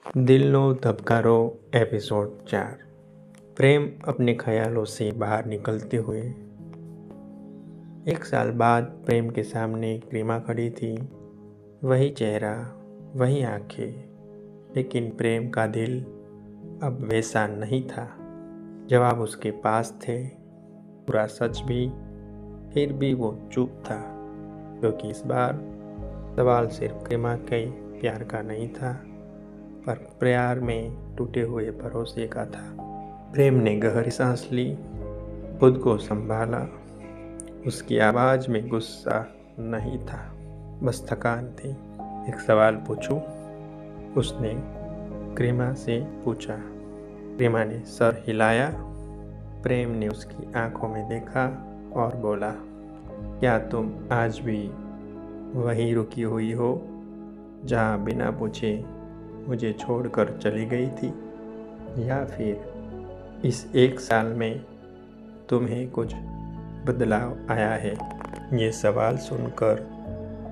दिल no धबकारो episode 4। प्रेम अपने ख्यालों से बाहर निकलते हुए। 1 साल बाद प्रेम के सामने क्रीमा खड़ी थी। वही चेहरा, वही आंखें, लेकिन प्रेम का दिल अब वैसा नहीं था। जवाब उसके पास थे, पूरा सच भी। फिर भी वो चुप था, क्योंकि इस बार सवाल सिर्फ क्रीमा के प्यार का नहीं था, पर प्यार में टूटे हुए भरोसे का था। प्रेम ने गहरी सांस ली, खुद को संभाला। उसकी आवाज़ में गुस्सा नहीं था, बस थकान थी। एक सवाल पूछूं? उसने क्रीमा से पूछा। क्रीमा ने सर हिलाया। प्रेम ने उसकी आंखों में देखा और बोला, क्या तुम आज भी वहीं रुकी हुई हो, जहाँ बिना पूछे मुझे छोड़कर चली गई थी? या फिर इस 1 साल में तुम्हें कुछ बदलाव आया है? ये सवाल सुनकर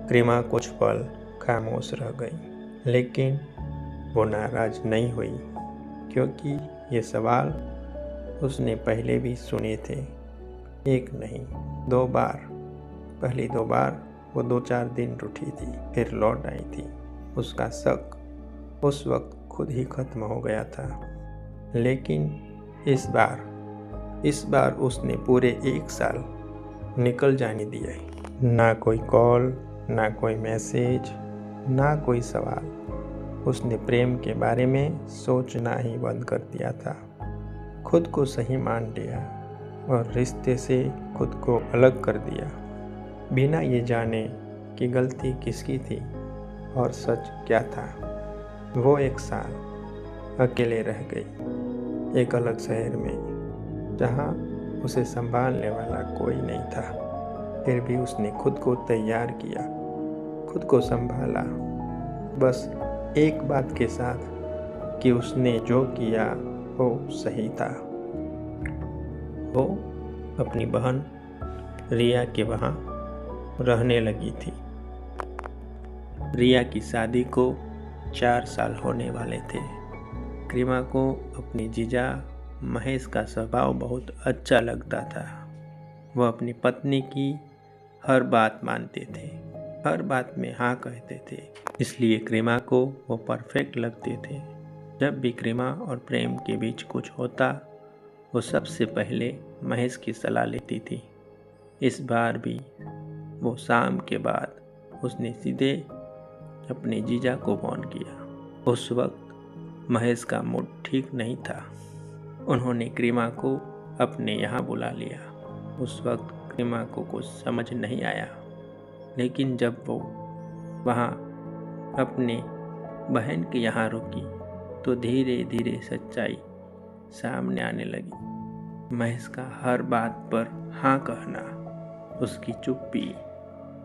क्रीमा कुछ पल खामोश रह गई, लेकिन वो नाराज नहीं हुई, क्योंकि ये सवाल उसने पहले भी सुने थे। 1 नहीं, 2 बार। पहली 2 बार वो 2-4 दिन रूठी थी, फिर लौट आई थी। उसका शक उस वक्त खुद ही खत्म हो गया था। लेकिन इस बार उसने पूरे 1 साल निकल जाने दिया। ना कोई कॉल, ना कोई मैसेज, ना कोई सवाल। उसने प्रेम के बारे में सोचना ही बंद कर दिया था। खुद को सही मान लिया और रिश्ते से खुद को अलग कर दिया, बिना ये जाने कि गलती किसकी थी और सच क्या था। वो 1 साल अकेले रह गई, एक अलग शहर में, जहाँ उसे संभालने वाला कोई नहीं था। फिर भी उसने खुद को तैयार किया, खुद को संभाला, बस एक बात के साथ कि उसने जो किया वो सही था। वो अपनी बहन रिया के वहाँ रहने लगी थी। रिया की शादी को 4 साल होने वाले थे। क्रीमा को अपनी जीजा महेश का स्वभाव बहुत अच्छा लगता था। वह अपनी पत्नी की हर बात मानते थे, हर बात में हाँ कहते थे, इसलिए क्रीमा को वो परफेक्ट लगते थे। जब भी क्रीमा और प्रेम के बीच कुछ होता, वो सबसे पहले महेश की सलाह लेती थी। इस बार भी वो शाम के बाद उसने सीधे अपने जीजा को फोन किया। उस वक्त महेश का मूड ठीक नहीं था। उन्होंने क्रीमा को अपने यहाँ बुला लिया। उस वक्त क्रीमा को कुछ समझ नहीं आया, लेकिन जब वो वहाँ अपने बहन के यहाँ रुकी, तो धीरे धीरे सच्चाई सामने आने लगी। महेश का हर बात पर हाँ कहना, उसकी चुप्पी,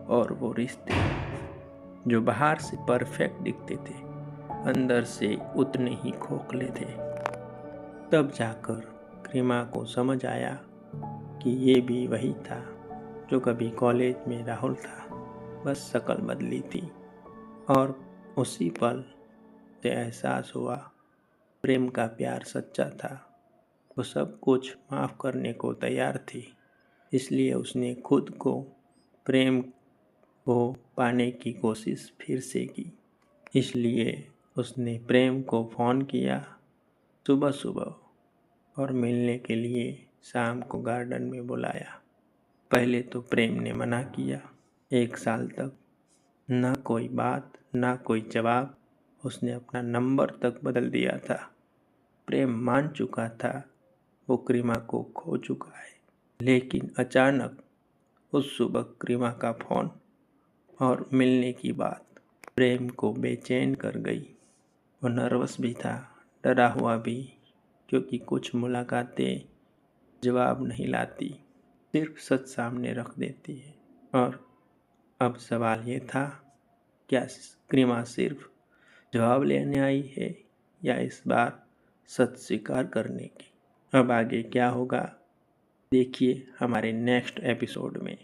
और वो रिश्ते जो बाहर से परफेक्ट दिखते थे, अंदर से उतने ही खोखले थे। तब जाकर क्रीमा को समझ आया कि ये भी वही था जो कभी कॉलेज में राहुल था, बस शक्ल बदली थी। और उसी पल से एहसास हुआ, प्रेम का प्यार सच्चा था। वो सब कुछ माफ़ करने को तैयार थी, इसलिए उसने खुद को, प्रेम को पाने की कोशिश फिर से की। इसलिए उसने प्रेम को फ़ोन किया सुबह सुबह और मिलने के लिए शाम को गार्डन में बुलाया। पहले तो प्रेम ने मना किया। 1 साल तक ना कोई बात, ना कोई जवाब। उसने अपना नंबर तक बदल दिया था। प्रेम मान चुका था वो क्रीमा को खो चुका है। लेकिन अचानक उस सुबह क्रीमा का फ़ोन और मिलने की बात प्रेम को बेचैन कर गई। वो नर्वस भी था, डरा हुआ भी, क्योंकि कुछ मुलाकातें जवाब नहीं लाती, सिर्फ सच सामने रख देती है। और अब सवाल ये था, क्या क्रीमा सिर्फ जवाब लेने आई है, या इस बार सच स्वीकार करने की? अब आगे क्या होगा, देखिए हमारे नेक्स्ट एपिसोड में।